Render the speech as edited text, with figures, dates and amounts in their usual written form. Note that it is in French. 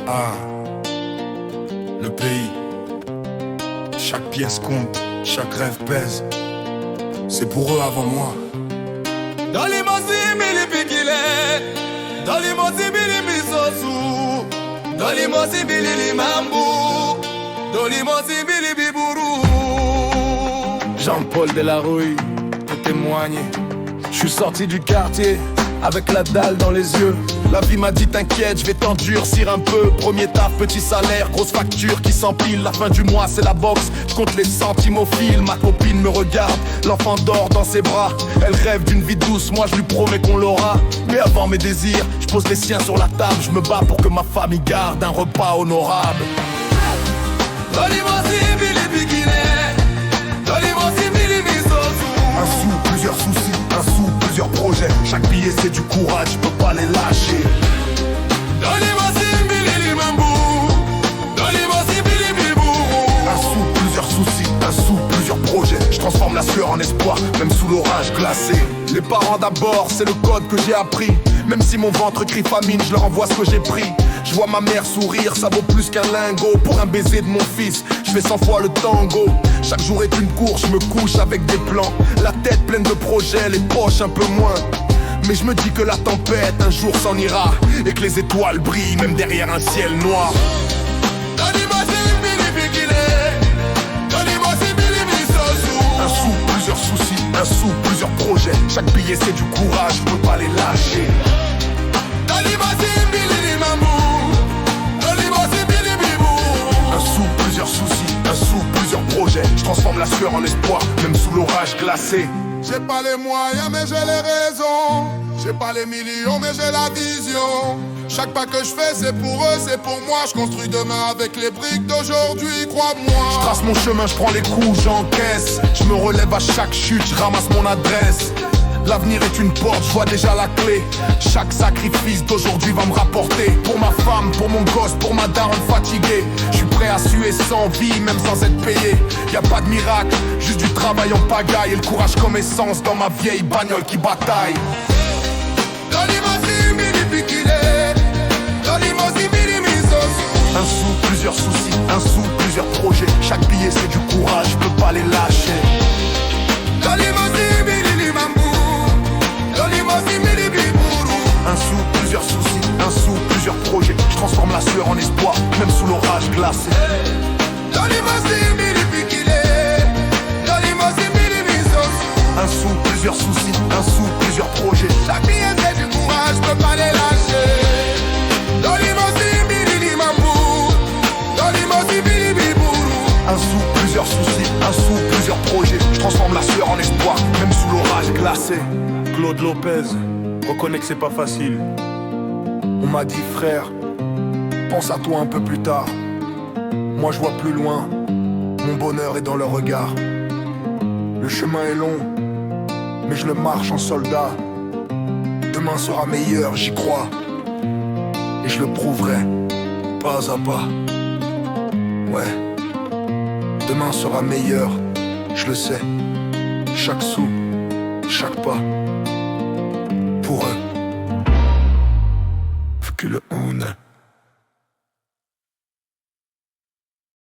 Ah, le pays, chaque pièce compte, chaque rêve pèse. C'est pour eux avant moi. Dans les mosi bili pikile, dans les mosi bili misosu, dans les mosi bili limambu, dans les mosi bili biburu. Jean-Paul Delarouille, pour témoigner. Je suis sorti du quartier avec la dalle dans les yeux. La vie m'a dit t'inquiète, je vais t'endurcir un peu. Premier taf, petit salaire, grosse facture qui s'empile. La fin du mois c'est la boxe, je compte les centimes au fil. Ma copine me regarde, l'enfant dort dans ses bras. Elle rêve d'une vie douce, moi je lui promets qu'on l'aura. Mais avant mes désirs, je pose les siens sur la table. Je me bats pour que ma famille garde un repas honorable. Un sou, plusieurs soucis, un sou, plusieurs projets. Chaque billet c'est du courage, je peux pas les lâcher. Un sou, plusieurs soucis, un sou, plusieurs projets. Je transforme la sueur en espoir, même sous l'orage glacé. Les parents d'abord, c'est le code que j'ai appris. Même si mon ventre crie famine, je leur envoie ce que j'ai pris. Je vois ma mère sourire, ça vaut plus qu'un lingot. Pour un baiser de mon fils, je fais 100 fois le tango. Chaque jour est une course, je me couche avec des plans. La tête pleine de projets, les poches un peu moins. Mais je me dis que la tempête un jour s'en ira, et que les étoiles brillent même derrière un ciel noir. Un sou, plusieurs soucis, un sou, plusieurs projets. Chaque billet c'est du courage, je peux pas les lâcher. Un sou, plusieurs soucis, un sou, plusieurs projets. Je transforme la sueur en espoir, même sous l'orage glacé. J'ai pas les moyens mais j'ai les raisons. J'ai pas les millions mais j'ai la vision. Chaque pas que je fais c'est pour eux, c'est pour moi. Je construis demain avec les briques d'aujourd'hui, crois-moi. Je trace mon chemin, je prends les coups, j'encaisse. Je me relève à chaque chute, je ramasse mon adresse. L'avenir est une porte, je vois déjà la clé. Chaque sacrifice d'aujourd'hui va me rapporter. Pour ma femme, pour mon gosse, pour ma daronne fatiguée. Je suis prêt à suer sans vie, même sans être payé. Y a pas de miracle, juste du travail en pagaille. Et le courage comme essence dans ma vieille bagnole qui bataille. Un sou, plusieurs soucis, un sou, plusieurs projets. Chaque billet c'est du courage, je peux pas les lâcher. Un sou, plusieurs soucis, un sou, plusieurs projets. Je transforme la sueur en espoir, même sous l'orage glacé. Un sou, plusieurs soucis, un sou, plusieurs projets. Chaque billet c'est du courage, je peux pas les lâcher. Un sou, plusieurs soucis, un sou, plusieurs projets. Je transforme la sueur en espoir, même sous l'orage glacé. Claude Lopez, reconnais que c'est pas facile. On m'a dit frère, pense à toi un peu plus tard. Moi je vois plus loin, mon bonheur est dans le regard. Le chemin est long, mais je le marche en soldat. Demain sera meilleur, j'y crois. Et je le prouverai, pas à pas. Ouais, demain sera meilleur, je le sais. Chaque sou, chaque pas, pour eux. Vu que le